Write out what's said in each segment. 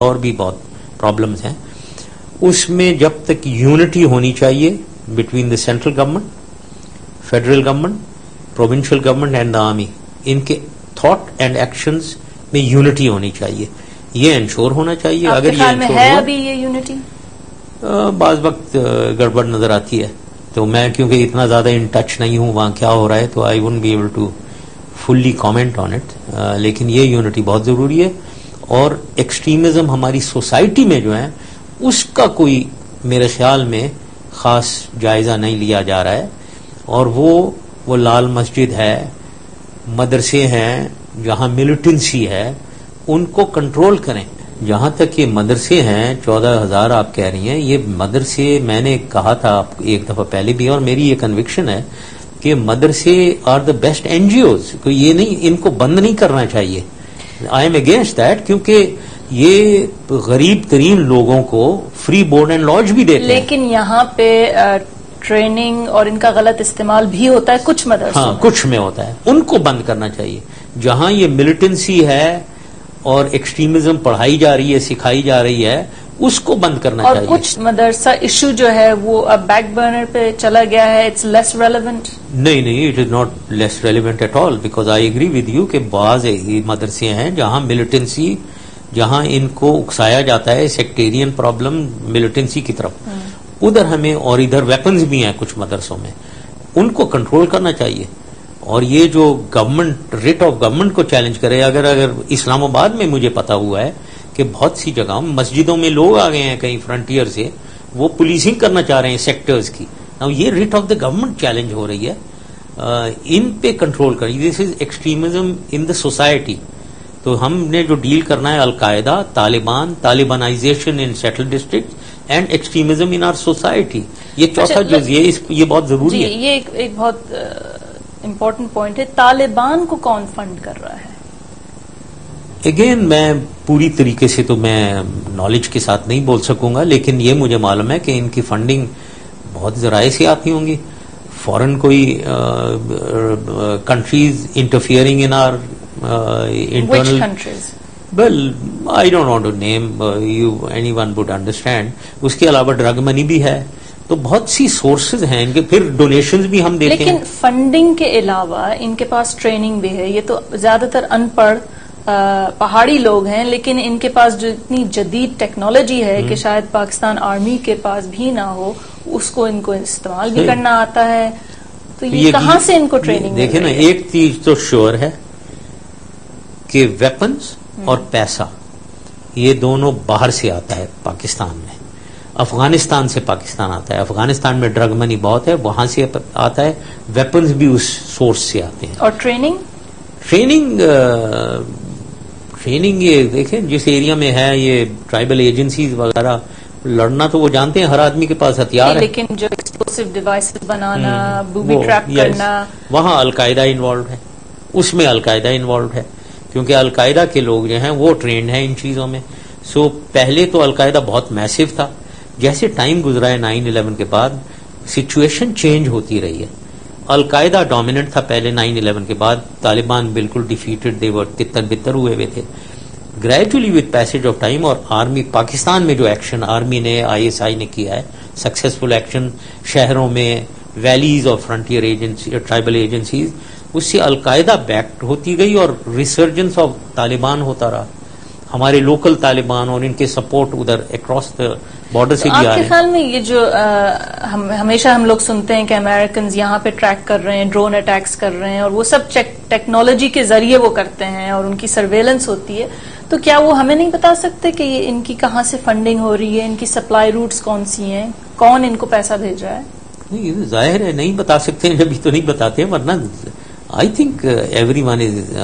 اور بھی بہت پرابلمز ہیں. اس میں جب تک یونٹی ہونی چاہیے between the central government, federal government, provincial government and the army, ان کے تھاٹ اینڈ ایکشنز میں یونٹی ہونی چاہیے, یہ انشور ہونا چاہیے. اگر یہ خیال میں ہے ابھی یہ یونٹی؟ بعض وقت گڑبڑ نظر آتی ہے, تو میں کیونکہ اتنا زیادہ ان ٹچ نہیں ہوں وہاں کیا ہو رہا ہے, تو I won't be able to fully comment on it, لیکن یہ یونٹی بہت ضروری ہے. اور ایکسٹریمزم ہماری سوسائٹی میں جو ہے اس کا کوئی میرے خیال میں خاص جائزہ نہیں لیا جا رہا ہے. اور وہ لال مسجد ہے, مدرسے ہیں جہاں ملیٹنسی ہے, ان کو کنٹرول کریں. جہاں تک یہ مدرسے ہیں 14,000 آپ کہہ رہی ہیں, یہ مدرسے میں نے کہا تھا آپ ایک دفعہ پہلے بھی, اور میری یہ کنوکشن ہے کہ مدرسے are the best N G Os. یہ نہیں, ان کو بند نہیں کرنا چاہیے. آئی ایم اگینسٹ دیٹ, کیونکہ یہ غریب ترین لوگوں کو فری بورڈ اینڈ لاج بھی دیتے ہیں. لیکن یہاں پہ ٹریننگ اور ان کا غلط استعمال بھی ہوتا ہے کچھ مدرسوں. ہاں, کچھ میں ہوتا ہے, ان کو بند کرنا چاہیے. جہاں یہ ملیٹنسی ہے اور ایکسٹریمزم پڑھائی جا رہی ہے, سکھائی جا رہی ہے, اس کو بند کرنا چاہیے. اور کچھ مدرسہ ایشو جو ہے وہ اب بیک برنر پہ چلا گیا ہے, اٹس لیس ریلیونٹ. نہیں, it is not less relevant at all, because I agree with you کہ بعض مدرسے ہیں جہاں ملیٹنسی, جہاں ان کو اکسایا جاتا ہے سیکٹیرین پرابلم ملیٹنسی کی طرف, ادھر ہمیں, اور ادھر ویپنز بھی ہیں کچھ مدرسوں میں, ان کو کنٹرول کرنا چاہیے. اور یہ جو گورنمنٹ ریٹ آف گورنمنٹ کو چیلنج کرے, اگر اسلام آباد میں مجھے پتا ہوا ہے کہ بہت سی جگہوں مسجدوں میں لوگ آ گئے ہیں کہیں فرنٹیئر سے, وہ پولیسنگ کرنا چاہ رہے ہیں سیکٹرز کی. یہ rate of the government challenge ہو رہی ہے, ان پہ کنٹرول کریں. This is extremism in the society. تو ہم نے جو ڈیل کرنا ہے al Qaeda, Taliban, Talibanization in settle district and extremism in our society. یہ چوتھا جز یہ بہت ضروری ہے. یہ ایک بہت امپورٹنٹ پوائنٹ ہے. طالبان کو کون فنڈ کر رہا ہے؟ اگین میں پوری طریقے سے تو میں نالج کے ساتھ نہیں بول سکوں گا, لیکن یہ مجھے معلوم ہے کہ ان کی فنڈنگ بہت ذرائع سے آتی ہوں گی. فورن کوئی countries interfering in are internal countries. Well, I don't want to name anyone would understand. اس کے علاوہ ڈرگ منی بھی ہے, تو بہت سی سورسز ہیں ان کے, پھر ڈونیشنز بھی ہم دیتے ہیں. لیکن فنڈنگ کے علاوہ ان کے پاس ٹریننگ بھی ہے. یہ تو زیادہ تر ان پڑھ پہاڑی لوگ ہیں, لیکن ان کے پاس جو اتنی جدید ٹیکنالوجی ہے کہ شاید پاکستان آرمی کے پاس بھی نہ ہو, اس کو ان کو استعمال بھی کرنا آتا ہے. تو یہ کہاں سے ان کو ٹریننگ؟ دیکھیں نا, ایک چیز تو شیور ہے کہ ویپنز اور پیسہ یہ دونوں باہر سے آتا ہے پاکستان میں. افغانستان سے پاکستان آتا ہے. افغانستان میں ڈرگ منی بہت ہے, وہاں سے آتا ہے. ویپنز بھی اس سورس سے آتے ہیں. اور ٹریننگ یہ دیکھیں جس ایریا میں ہے, یہ ٹرائبل ایجنسیز وغیرہ, لڑنا تو وہ جانتے ہیں, ہر آدمی کے پاس ہتھیار ہے. لیکن جو ایکسپلوسیو ڈیوائسز بنانا, بوبی ٹریپ کرنا, وہاں القاعدہ انوالوڈ ہے, اس میں القاعدہ انوالوڈ ہے, کیونکہ القاعدہ کے لوگ جو ہیں وہ ٹرینڈ ہیں ان چیزوں میں. سو پہلے تو القاعدہ بہت میسو تھا, جیسے ٹائم گزرا ہے 9/11 کے بعد سچویشن چینج ہوتی رہی ہے. القاعدہ ڈومیننٹ تھا پہلے, 9/11 کے بعد طالبان بالکل ڈیفیٹڈ, دے ور تتر بتر ہوئے ہوئے تھے. Gradually with passage of time, اور آرمی پاکستان میں جو ایکشن آرمی نے, ISI نے کیا ہے, سکسیسفل ایکشن شہروں میں, ویلیز اور فرنٹیئر ایجنسی, ٹرائبل ایجنسیز, اس سے القاعدہ بیکٹ ہوتی گئی اور ریسرجنس آف طالبان ہوتا رہا. ہمارے لوکل طالبان اور ان کے سپورٹ ادھر اکراس دا بارڈر سے بھی آ رہے ہیں. آپ کے خیال میں یہ جو ہمیشہ ہم لوگ سنتے ہیں کہ امریکنز یہاں پہ ٹریک کر رہے ہیں, ڈرون اٹیکس کر رہے ہیں, اور وہ سب ٹیکنالوجی کے ذریعے وہ کرتے ہیں اور ان کی سرویلنس ہوتی ہے, تو کیا وہ ہمیں نہیں بتا سکتے کہ یہ ان کی کہاں سے فنڈنگ ہو رہی ہے, ان کی سپلائی روٹس کون سی ہیں, کون ان کو پیسہ بھیج رہا ہے؟ نہیں, ظاہر ہے نہیں بتا سکتے ہیں, جبھی تو نہیں بتاتے, ورنہ I think every one is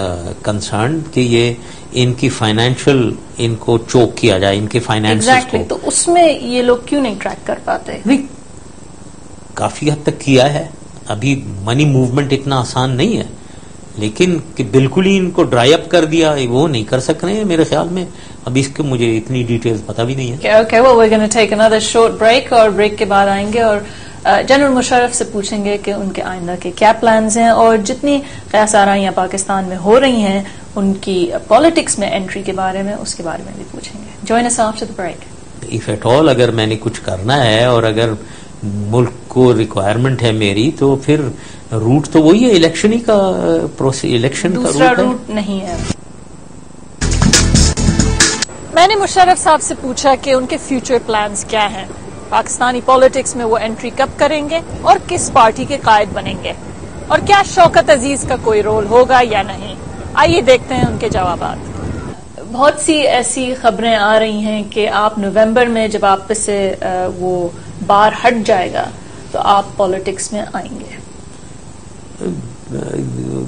concerned کہ یہ ان کی فائنینشیل, ان کو چوک کیا جائے, ان کے فائنینس کو. تو اس میں یہ لوگ کیوں نہیں ٹریک کر پاتے؟ نہیں, کافی حد تک کیا ہے. ابھی منی موومنٹ اتنا آسان نہیں ہے, لیکن کہ بالکل ہی ان کو ڈرائی اپ کر دیا, وہ نہیں کر سک رہے ہیں میرے خیال میں. ابھی اس کے مجھے اتنی ڈیٹیلز پتا بھی نہیں ہے. Okay, well, we're going to take another short break, اور بریک کے بعد آئیں گے اور جنرل مشرف سے پوچھیں گے کہ ان کے آئندہ کے کیا پلانز ہیں, اور جتنی قیاس آرائیاں پاکستان میں ہو رہی ہیں ان کی پالیٹکس میں انٹری کے بارے میں, اس کے بارے میں بھی پوچھیں گے. Join us after the break. if at all اگر میں نے کچھ کرنا ہے اور اگر ملک کو ریکوائرمنٹ ہے میری تو پھر روٹ تو وہی ہے الیکشن ہی کا الیکشن کا دوسرا روٹ ہے. روٹ نہیں ہے. میں نے مشرف صاحب سے پوچھا کہ ان کے فیوچر پلانز کیا ہیں، پاکستانی پالیٹکس میں وہ انٹری کب کریں گے اور کس پارٹی کے قائد بنیں گے، اور کیا شوکت عزیز کا کوئی رول ہوگا یا نہیں. آئیے دیکھتے ہیں ان کے جوابات. بہت سی ایسی خبریں آ رہی ہیں کہ آپ نومبر میں جب آپ پہ سے وہ بار ہٹ جائے گا تو آپ پالیٹکس میں آئیں گے.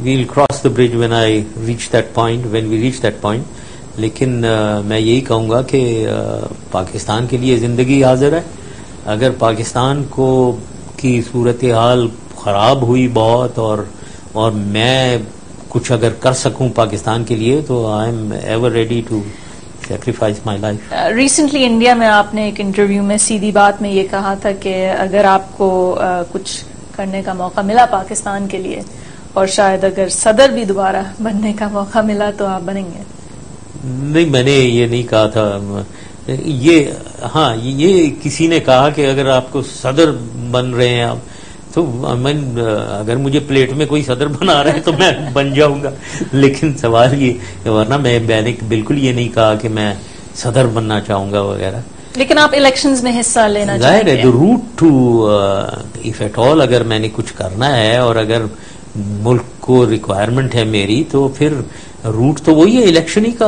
we'll cross the bridge when we reach that point. لیکن میں یہی کہوں گا کہ پاکستان کے لیے زندگی حاضر ہے. اگر پاکستان کو کی صورتحال خراب ہوئی بہت اور میں کچھ اگر کر سکوں پاکستان کے لیے تو I am ever ready to sacrifice my life. Recently India میں آپ نے ایک انٹرویو میں سیدھی بات میں یہ کہا تھا کہ اگر آپ کو کچھ کرنے کا موقع ملا پاکستان کے لیے اور شاید اگر صدر بھی دوبارہ بننے کا موقع ملا تو آپ بنیں گے. نہیں، میں نے یہ نہیں کہا تھا. یہ کسی نے کہا کہ اگر آپ کو صدر بن رہے ہیں آپ تو میں اگر مجھے پلیٹ میں کوئی صدر بنا رہا ہے تو میں بن جاؤں گا. لیکن سوال یہ ورنہ میں نے بالکل یہ نہیں کہا کہ میں صدر بننا چاہوں گا وغیرہ. لیکن آپ الیکشنز میں حصہ لینا چاہیں ظاہر گے. ہے route to if at all اگر میں نے کچھ کرنا ہے اور اگر ملک کو ریکوائرمنٹ ہے میری تو پھر روٹ تو وہی ہے الیکشن ہی کا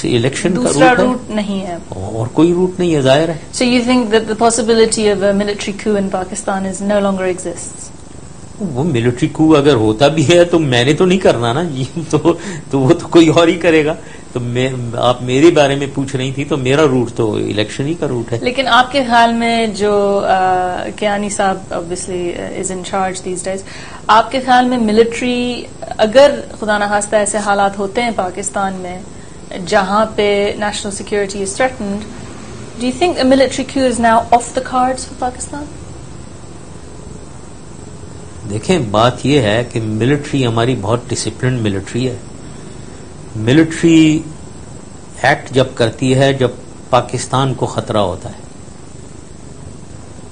الیکشن کا دوسرا روٹ ہے روٹ نہیں ہے. اور کوئی روٹ نہیں ہے. ظاہر ہے. So you think that the possibility of a military coup in Pakistan is no longer exists? وہ ملٹری کو اگر ہوتا بھی ہے تو میں نے تو نہیں کرنا نا جی. تو وہ تو کوئی اور ہی کرے گا. تو آپ میرے بارے میں پوچھ رہی تھی تو میرا روٹ تو الیکشن ہی کا روٹ ہے. لیکن آپ کے خیال میں جو کیانی صاحب obviously is in charge these days, آپ کے خیال میں ملٹری اگر خدا نخواستہ ایسے حالات ہوتے ہیں پاکستان میں جہاں پہ national security is threatened, do you think a military coup is now off the cards for Pakistan? دیکھیں بات یہ ہے کہ ملٹری ہماری بہت ڈسپلنڈ ملٹری ہے. ملٹری ایکٹ جب کرتی ہے جب پاکستان کو خطرہ ہوتا ہے.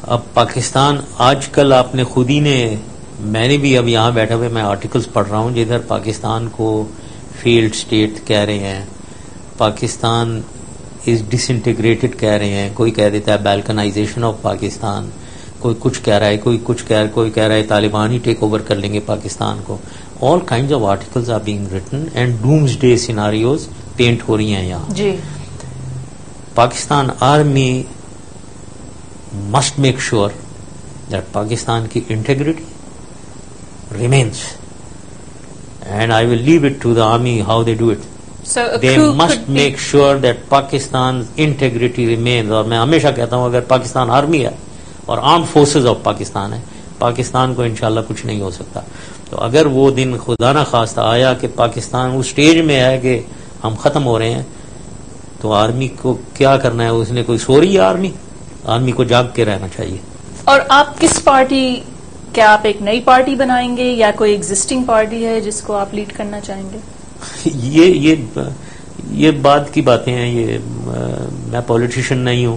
اب پاکستان آج کل آپ نے خود ہی نے میں نے بھی اب یہاں بیٹھے ہوئے میں آرٹیکلز پڑھ رہا ہوں جدھر پاکستان کو فیلڈ اسٹیٹ کہہ رہے ہیں, پاکستان از ڈس انٹیگریٹڈ کہہ رہے ہیں, کوئی کہہ دیتا ہے بیلکنائزیشن آف پاکستان, کوئی کچھ کہہ رہا ہے, کوئی کہہ رہا ہے طالبان ہی ٹیک اوور کر لیں گے پاکستان کو. All kinds of articles are being written and doomsday scenarios paint ہو رہی ہیں یہاں. جی. Pakistan army must make sure that Pakistan کی integrity remains and I will leave it to the army how they do it. So a They coup must could make sure that Pakistan's integrity remains. اور میں ہمیشہ کہتا ہوں اگر Pakistan army ہے اور arm forces of Pakistan ہے, پاکستان کو انشاءاللہ کچھ نہیں ہو سکتا. تو اگر وہ دن خدا نہ خواستہ آیا کہ پاکستان اس سٹیج میں ہے کہ ہم ختم ہو رہے ہیں تو آرمی کو کیا کرنا ہے؟ اس نے کوئی سو رہی ہے آرمی کو جاگ کے رہنا چاہیے. اور آپ کس پارٹی, کیا آپ ایک نئی پارٹی بنائیں گے یا کوئی ایگزسٹنگ پارٹی ہے جس کو آپ لیڈ کرنا چاہیں گے؟ یہ بعد کی باتیں ہیں. یہ میں پولیٹیشین نہیں ہوں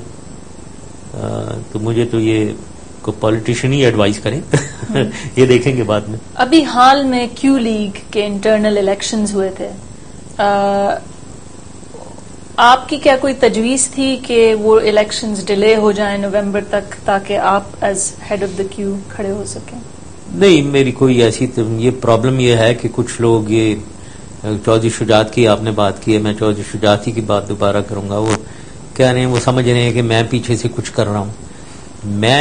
تو مجھے تو یہ کو پولیٹیشین ہی ایڈوائز کریں. یہ دیکھیں گے بعد میں. ابھی حال میں کیو لیگ کے انٹرنل الیکشنز ہوئے تھے, آپ کی کیا کوئی تجویز تھی کہ وہ الیکشنز ڈیلے ہو جائیں نومبر تک تاکہ آپ ایز ہیڈ آف دا کیو کھڑے ہو سکیں؟ نہیں, میری کوئی ایسی یہ پرابلم یہ ہے کہ کچھ لوگ یہ چودھری شجاعت کی آپ نے بات کی ہے, میں چودھری شجاعت کی بات دوبارہ کروں گا. وہ کہہ رہے ہیں, وہ سمجھ رہے ہیں کہ میں پیچھے سے کچھ کر رہا ہوں. میں